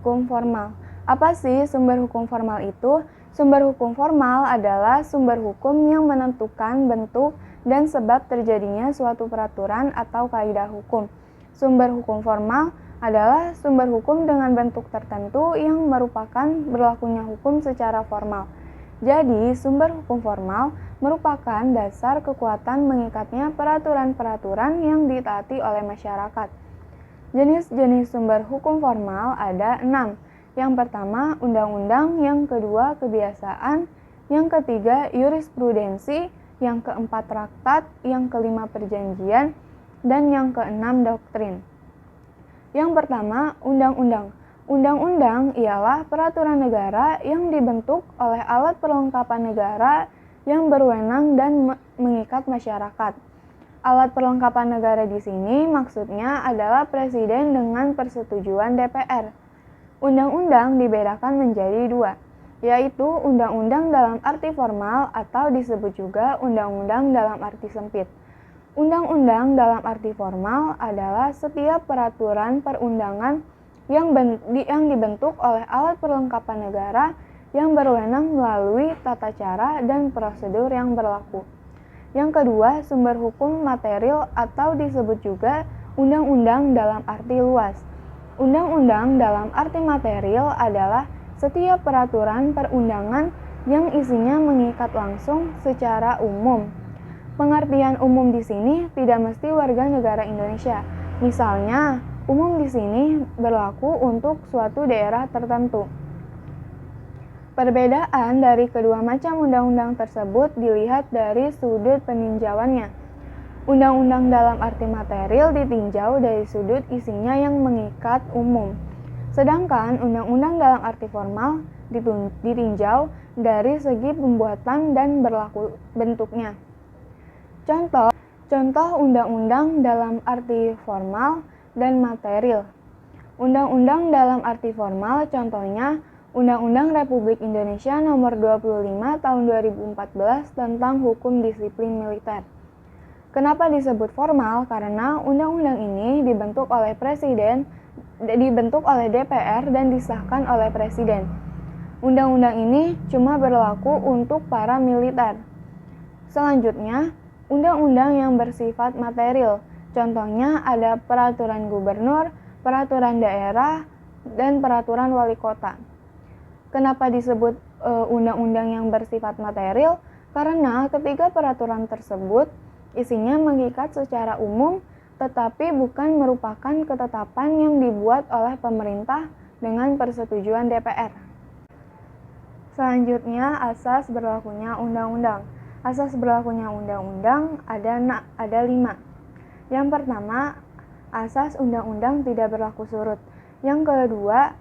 hukum formal. Apa sih sumber hukum formal itu? Sumber hukum formal adalah sumber hukum yang menentukan bentuk dan sebab terjadinya suatu peraturan atau kaidah hukum. Sumber hukum formal adalah sumber hukum dengan bentuk tertentu yang merupakan berlakunya hukum secara formal. Jadi, sumber hukum formal merupakan dasar kekuatan mengikatnya peraturan-peraturan yang ditaati oleh masyarakat. Jenis-jenis sumber hukum formal ada 6. Yang pertama, undang-undang, yang kedua, kebiasaan, yang ketiga, jurisprudensi, yang keempat, traktat, yang kelima, perjanjian, dan yang keenam, doktrin. Yang pertama, undang-undang. Undang-undang ialah peraturan negara yang dibentuk oleh alat perlengkapan negara yang berwenang dan mengikat masyarakat. Alat perlengkapan negara di sini maksudnya adalah presiden dengan persetujuan DPR. Undang-undang dibedakan menjadi 2, yaitu undang-undang dalam arti formal atau disebut juga undang-undang dalam arti sempit. Undang-undang dalam arti formal adalah setiap peraturan perundangan yang dibentuk oleh alat perlengkapan negara yang berwenang melalui tata cara dan prosedur yang berlaku. Yang kedua, sumber hukum material atau disebut juga undang-undang dalam arti luas. Undang-undang dalam arti material adalah setiap peraturan perundangan yang isinya mengikat langsung secara umum. Pengertian umum di sini tidak mesti warga negara Indonesia. Misalnya, umum di sini berlaku untuk suatu daerah tertentu. Perbedaan dari kedua macam undang-undang tersebut dilihat dari sudut peninjauannya. Undang-undang dalam arti material ditinjau dari sudut isinya yang mengikat umum. Sedangkan undang-undang dalam arti formal ditinjau dari segi pembuatan dan berlaku bentuknya. Contoh undang-undang dalam arti formal dan material. Undang-undang dalam arti formal contohnya Undang-Undang Republik Indonesia Nomor 25 Tahun 2014 tentang Hukum Disiplin Militer. Kenapa disebut formal? Karena undang-undang ini dibentuk oleh DPR dan disahkan oleh Presiden. Undang-undang ini cuma berlaku untuk para militer. Selanjutnya, undang-undang yang bersifat material. Contohnya ada peraturan gubernur, peraturan daerah, dan peraturan wali kota. Kenapa disebut undang-undang yang bersifat material? Karena ketiga peraturan tersebut isinya mengikat secara umum, tetapi bukan merupakan ketetapan yang dibuat oleh pemerintah dengan persetujuan DPR. Selanjutnya, asas berlakunya undang-undang. Asas berlakunya undang-undang ada 5. Yang pertama, asas undang-undang tidak berlaku surut. Yang kedua,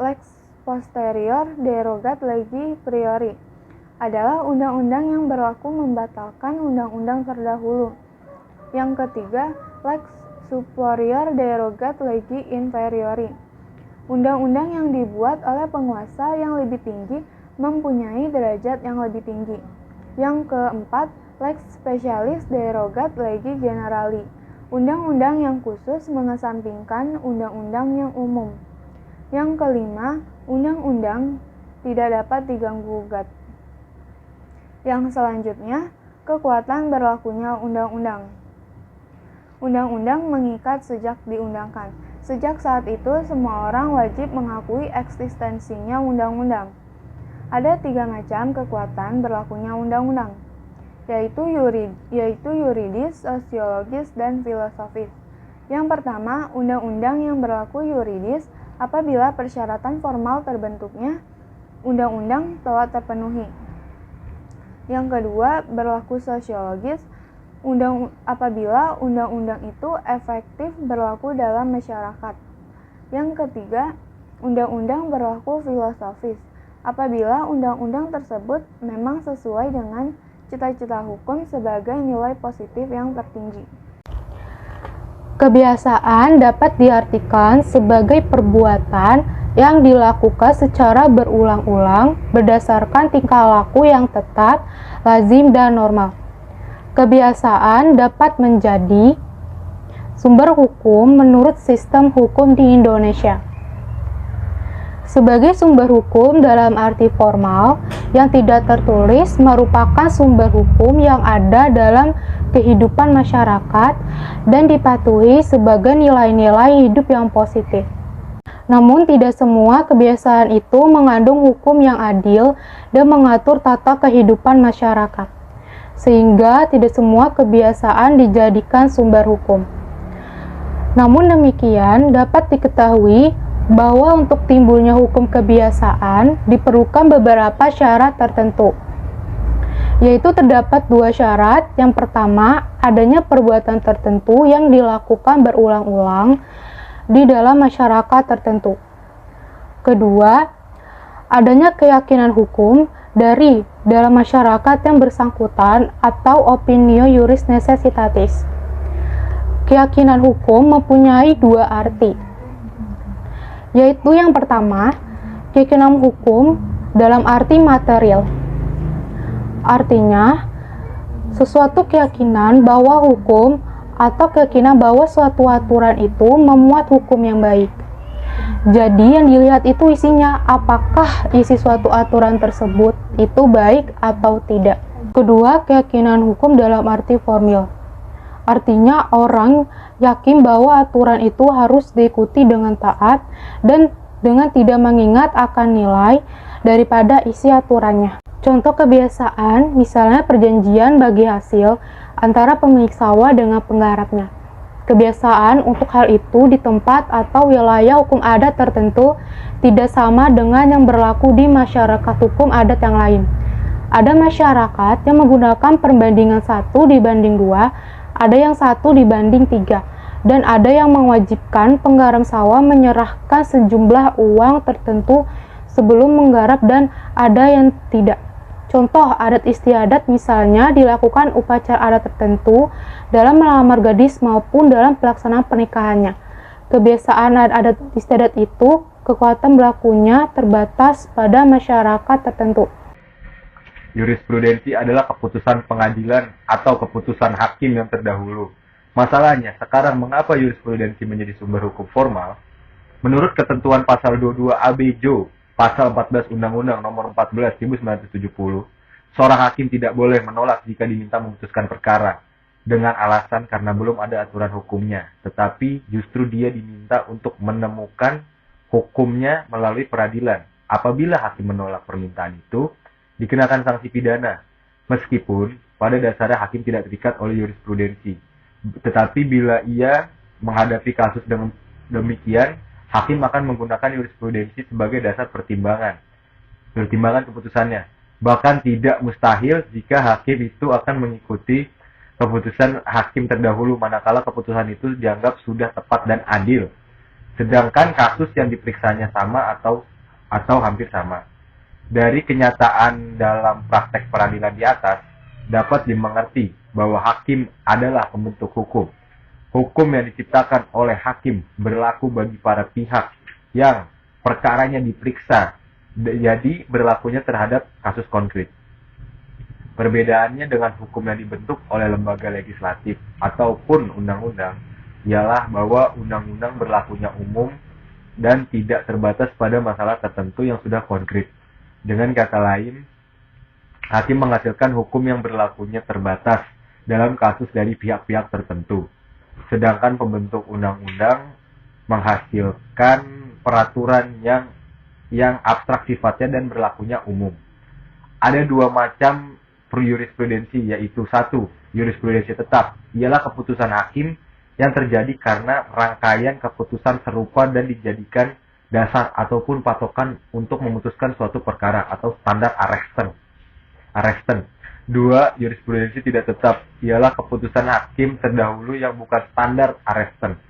lex posterior derogat legi priori adalah undang-undang yang berlaku membatalkan undang-undang terdahulu. Yang ketiga, lex superior derogat legi inferiori. Undang-undang yang dibuat oleh penguasa yang lebih tinggi mempunyai derajat yang lebih tinggi. Yang keempat, lex specialis derogat legi generali. Undang-undang yang khusus mengesampingkan undang-undang yang umum. Yang kelima, undang-undang tidak dapat diganggu-gugat. Yang selanjutnya, kekuatan berlakunya undang-undang. Undang-undang mengikat sejak diundangkan. Sejak saat itu, semua orang wajib mengakui eksistensinya undang-undang. Ada 3 macam kekuatan berlakunya undang-undang, yaitu yuridis, sosiologis, dan filosofis. Yang pertama, undang-undang yang berlaku yuridis apabila persyaratan formal terbentuknya undang-undang telah terpenuhi. Yang kedua, berlaku sosiologis apabila undang-undang itu efektif berlaku dalam masyarakat. Yang ketiga, undang-undang berlaku filosofis apabila undang-undang tersebut memang sesuai dengan cita-cita hukum sebagai nilai positif yang tertinggi. Kebiasaan dapat diartikan sebagai perbuatan yang dilakukan secara berulang-ulang berdasarkan tingkah laku yang tetap, lazim, dan normal. Kebiasaan dapat menjadi sumber hukum menurut sistem hukum di Indonesia. Sebagai sumber hukum dalam arti formal yang tidak tertulis merupakan sumber hukum yang ada dalam kehidupan masyarakat dan dipatuhi sebagai nilai-nilai hidup yang positif. Namun tidak semua kebiasaan itu mengandung hukum yang adil dan mengatur tata kehidupan masyarakat, sehingga tidak semua kebiasaan dijadikan sumber hukum. Namun demikian, dapat diketahui bahwa untuk timbulnya hukum kebiasaan diperlukan beberapa syarat tertentu, yaitu terdapat 2 syarat. Yang pertama, adanya perbuatan tertentu yang dilakukan berulang-ulang di dalam masyarakat tertentu. Kedua, adanya keyakinan hukum dari dalam masyarakat yang bersangkutan atau opinio juris necessitatis. Keyakinan hukum mempunyai 2 arti, yaitu yang pertama, keyakinan hukum dalam arti material. Artinya, sesuatu keyakinan bahwa hukum atau keyakinan bahwa suatu aturan itu memuat hukum yang baik. Jadi yang dilihat itu isinya, apakah isi suatu aturan tersebut itu baik atau tidak. Kedua, keyakinan hukum dalam arti formil. Artinya orang yakin bahwa aturan itu harus diikuti dengan taat dan dengan tidak mengingat akan nilai daripada isi aturannya. Contoh kebiasaan, misalnya perjanjian bagi hasil antara pemilik sawah dengan penggarapnya. Kebiasaan untuk hal itu di tempat atau wilayah hukum adat tertentu tidak sama dengan yang berlaku di masyarakat hukum adat yang lain. Ada masyarakat yang menggunakan perbandingan 1:2, ada yang 1:3, dan ada yang mewajibkan penggarap sawah menyerahkan sejumlah uang tertentu sebelum menggarap dan ada yang tidak. Contoh adat istiadat misalnya dilakukan upacara adat tertentu dalam melamar gadis maupun dalam pelaksanaan pernikahannya. Kebiasaan adat istiadat itu kekuatan berlakunya terbatas pada masyarakat tertentu. Jurisprudensi adalah keputusan pengadilan atau keputusan hakim yang terdahulu. Masalahnya, sekarang mengapa jurisprudensi menjadi sumber hukum formal? Menurut ketentuan pasal 22 AB-JO, pasal 14 Undang-Undang Nomor 14 1970, seorang hakim tidak boleh menolak jika diminta memutuskan perkara dengan alasan karena belum ada aturan hukumnya, tetapi justru dia diminta untuk menemukan hukumnya melalui peradilan. Apabila hakim menolak permintaan itu, dikenakan sanksi pidana, meskipun pada dasarnya hakim tidak terikat oleh jurisprudensi. Tetapi bila ia menghadapi kasus dengan demikian, hakim akan menggunakan jurisprudensi sebagai dasar pertimbangan keputusannya. Bahkan tidak mustahil jika hakim itu akan mengikuti keputusan hakim terdahulu manakala keputusan itu dianggap sudah tepat dan adil. Sedangkan kasus yang diperiksanya sama atau hampir sama. Dari kenyataan dalam praktek peradilan di atas, dapat dimengerti bahwa hakim adalah pembentuk hukum. Hukum yang diciptakan oleh hakim berlaku bagi para pihak yang perkaranya diperiksa, jadi berlakunya terhadap kasus konkret. Perbedaannya dengan hukum yang dibentuk oleh lembaga legislatif ataupun undang-undang ialah bahwa undang-undang berlakunya umum dan tidak terbatas pada masalah tertentu yang sudah konkret. Dengan kata lain, hakim menghasilkan hukum yang berlakunya terbatas dalam kasus dari pihak-pihak tertentu. Sedangkan pembentuk undang-undang menghasilkan peraturan yang abstrak sifatnya dan berlakunya umum. Ada 2 macam jurisprudensi, yaitu 1. Jurisprudensi tetap, ialah keputusan hakim yang terjadi karena rangkaian keputusan serupa dan dijadikan dasar ataupun patokan untuk memutuskan suatu perkara atau standar arresten. 2. Jurisprudensi tidak tetap, ialah keputusan hakim terdahulu yang bukan standar arresten.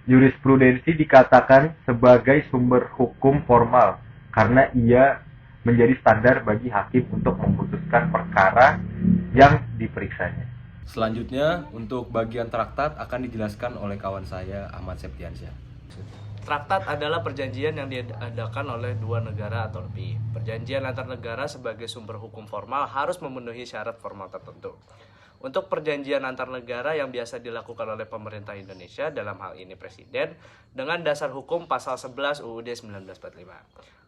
Jurisprudensi dikatakan sebagai sumber hukum formal karena ia menjadi standar bagi hakim untuk memutuskan perkara yang diperiksanya. Selanjutnya, untuk bagian traktat akan dijelaskan oleh kawan saya, Ahmad Septiansyah. Traktat adalah perjanjian yang diadakan oleh 2 negara atau lebih. Perjanjian antar negara sebagai sumber hukum formal harus memenuhi syarat formal tertentu. Untuk perjanjian antar negara yang biasa dilakukan oleh pemerintah Indonesia, dalam hal ini Presiden, dengan dasar hukum pasal 11 UUD 1945.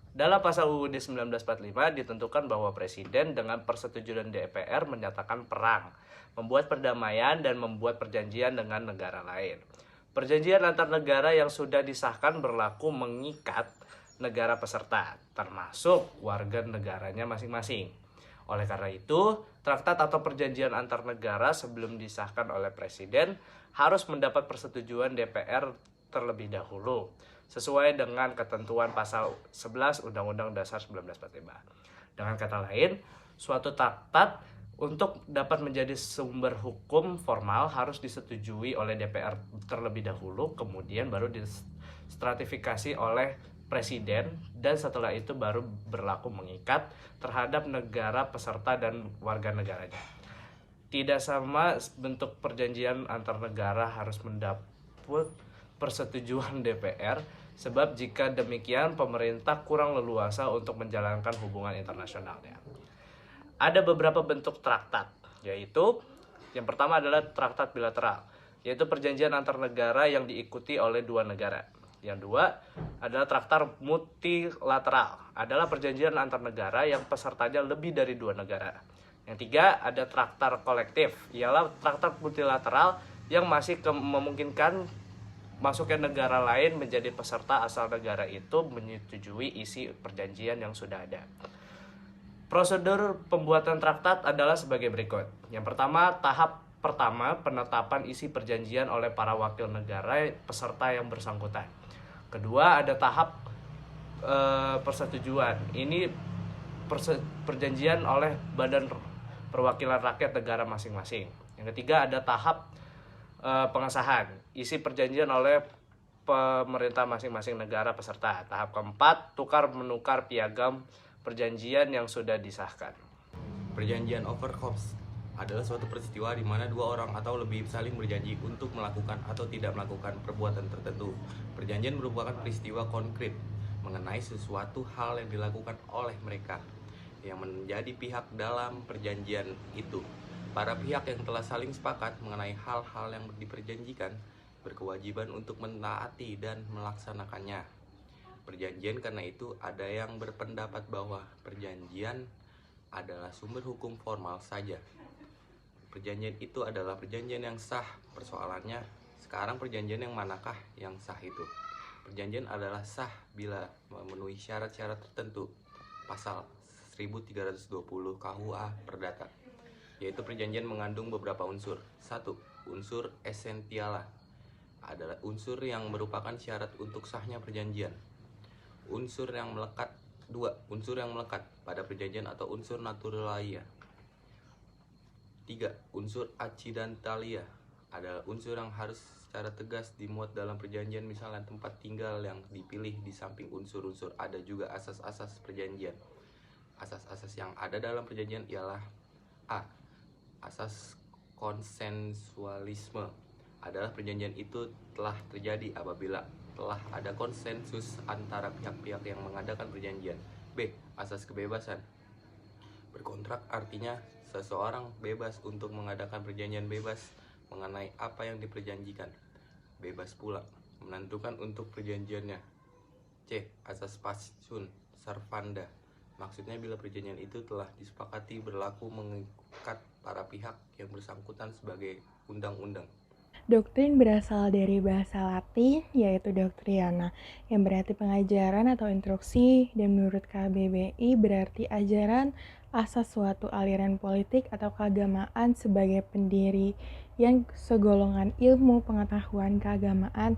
Dalam pasal UUD 1945 ditentukan bahwa Presiden dengan persetujuan DPR menyatakan perang, membuat perdamaian, dan membuat perjanjian dengan negara lain. Perjanjian antar negara yang sudah disahkan berlaku mengikat negara peserta, termasuk warga negaranya masing-masing. Oleh karena itu, traktat atau perjanjian antar negara sebelum disahkan oleh Presiden harus mendapat persetujuan DPR terlebih dahulu, sesuai dengan ketentuan pasal 11 Undang-Undang Dasar 1945. Dengan kata lain, suatu traktat untuk dapat menjadi sumber hukum formal harus disetujui oleh DPR terlebih dahulu, kemudian baru distratifikasi oleh Presiden, dan setelah itu baru berlaku mengikat terhadap negara peserta dan warga negaranya. Tidak sama bentuk perjanjian antar negara harus mendapat persetujuan DPR, sebab jika demikian pemerintah kurang leluasa untuk menjalankan hubungan internasionalnya. Ada beberapa bentuk traktat, yaitu yang pertama adalah traktat bilateral, yaitu perjanjian antar negara yang diikuti oleh dua negara. Yang dua adalah traktat multilateral, adalah perjanjian antar negara yang pesertanya lebih dari dua negara. Yang tiga ada traktat kolektif, ialah traktat multilateral yang masih memungkinkan masuknya negara lain menjadi peserta asal negara itu menyetujui isi perjanjian yang sudah ada. Prosedur pembuatan traktat adalah sebagai berikut. Yang pertama, tahap pertama, penetapan isi perjanjian oleh para wakil negara peserta yang bersangkutan. Kedua, ada tahap persetujuan. Ini perjanjian oleh Badan Perwakilan Rakyat negara masing-masing. Yang ketiga, ada tahap pengesahan. Isi perjanjian oleh pemerintah masing-masing negara peserta. Tahap keempat, tukar-menukar piagam perjanjian yang sudah disahkan. Perjanjian overkops adalah suatu peristiwa di mana dua orang atau lebih saling berjanji untuk melakukan atau tidak melakukan perbuatan tertentu. Perjanjian merupakan peristiwa konkret mengenai sesuatu hal yang dilakukan oleh mereka yang menjadi pihak dalam perjanjian itu. Para pihak yang telah saling sepakat mengenai hal-hal yang diperjanjikan berkewajiban untuk menaati dan melaksanakannya. Perjanjian karena itu ada yang berpendapat bahwa perjanjian adalah sumber hukum formal saja. Perjanjian itu adalah perjanjian yang sah. Persoalannya, sekarang perjanjian yang manakah yang sah itu? Perjanjian adalah sah bila memenuhi syarat-syarat tertentu. Pasal 1320 KUA Perdata. Yaitu perjanjian mengandung beberapa unsur. 1. Unsur esensiala adalah unsur yang merupakan syarat untuk sahnya perjanjian. Unsur yang melekat. 2. Unsur yang melekat pada perjanjian atau unsur naturalia. 3. Unsur accidentalia adalah unsur yang harus secara tegas dimuat dalam perjanjian, misalnya tempat tinggal yang dipilih di samping unsur-unsur. Ada juga asas-asas perjanjian. Asas-asas yang ada dalam perjanjian ialah A. Asas konsensualisme adalah perjanjian itu telah terjadi apabila telah ada konsensus antara pihak-pihak yang mengadakan perjanjian. B. Asas kebebasan berkontrak artinya seseorang bebas untuk mengadakan perjanjian bebas mengenai apa yang diperjanjikan. Bebas pula menentukan untuk perjanjiannya. C. Asas passion servanda. Maksudnya bila perjanjian itu telah disepakati berlaku mengikat para pihak yang bersangkutan sebagai undang-undang. Doktrin berasal dari bahasa Latin, yaitu doctriana, yang berarti pengajaran atau instruksi, dan menurut KBBI berarti ajaran asas suatu aliran politik atau keagamaan sebagai pendiri yang segolongan ilmu, pengetahuan, keagamaan,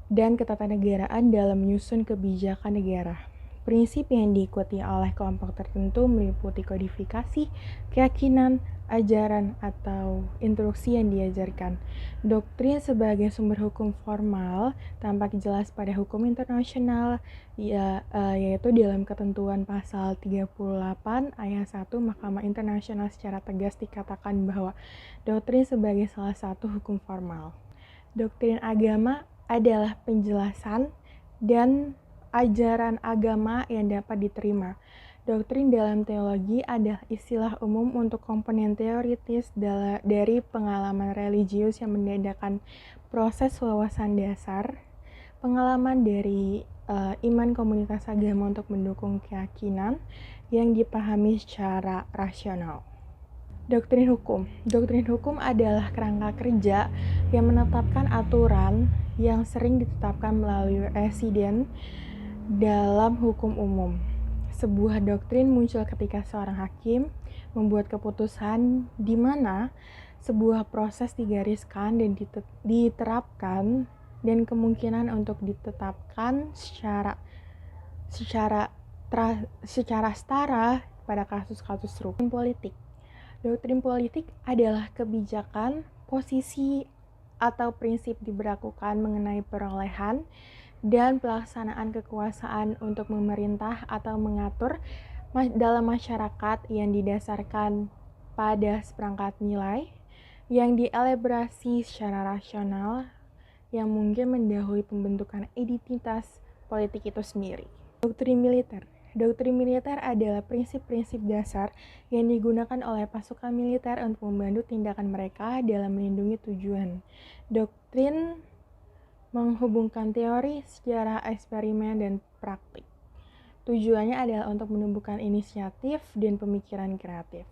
dan ketatanegaraan dalam menyusun kebijakan negara. Prinsip yang diikuti oleh kelompok tertentu meliputi kodifikasi, keyakinan, ajaran, atau instruksi yang diajarkan. Doktrin sebagai sumber hukum formal tampak jelas pada hukum internasional, yaitu dalam ketentuan pasal 38 ayat 1 Mahkamah Internasional secara tegas dikatakan bahwa doktrin sebagai salah satu hukum formal. Doktrin agama adalah penjelasan dan ajaran agama yang dapat diterima. Doktrin dalam teologi adalah istilah umum untuk komponen teoritis dari pengalaman religius yang menandakan proses wawasan dasar, pengalaman dari iman komunitas agama untuk mendukung keyakinan yang dipahami secara rasional. Doktrin hukum adalah kerangka kerja yang menetapkan aturan yang sering ditetapkan melalui residen dalam hukum umum. Sebuah doktrin muncul ketika seorang hakim membuat keputusan di mana sebuah proses digariskan dan diterapkan dan kemungkinan untuk ditetapkan secara setara pada kasus-kasus serupa. Doktrin politik adalah kebijakan, posisi, atau prinsip diberlakukan mengenai perolehan dan pelaksanaan kekuasaan untuk memerintah atau mengatur dalam masyarakat yang didasarkan pada seperangkat nilai yang dielaborasi secara rasional yang mungkin mendahului pembentukan identitas politik itu sendiri. Doktrin militer adalah prinsip-prinsip dasar yang digunakan oleh pasukan militer untuk membantu tindakan mereka dalam melindungi tujuan. Doktrin menghubungkan teori, sejarah, eksperimen, dan praktik. Tujuannya adalah untuk menumbuhkan inisiatif dan pemikiran kreatif.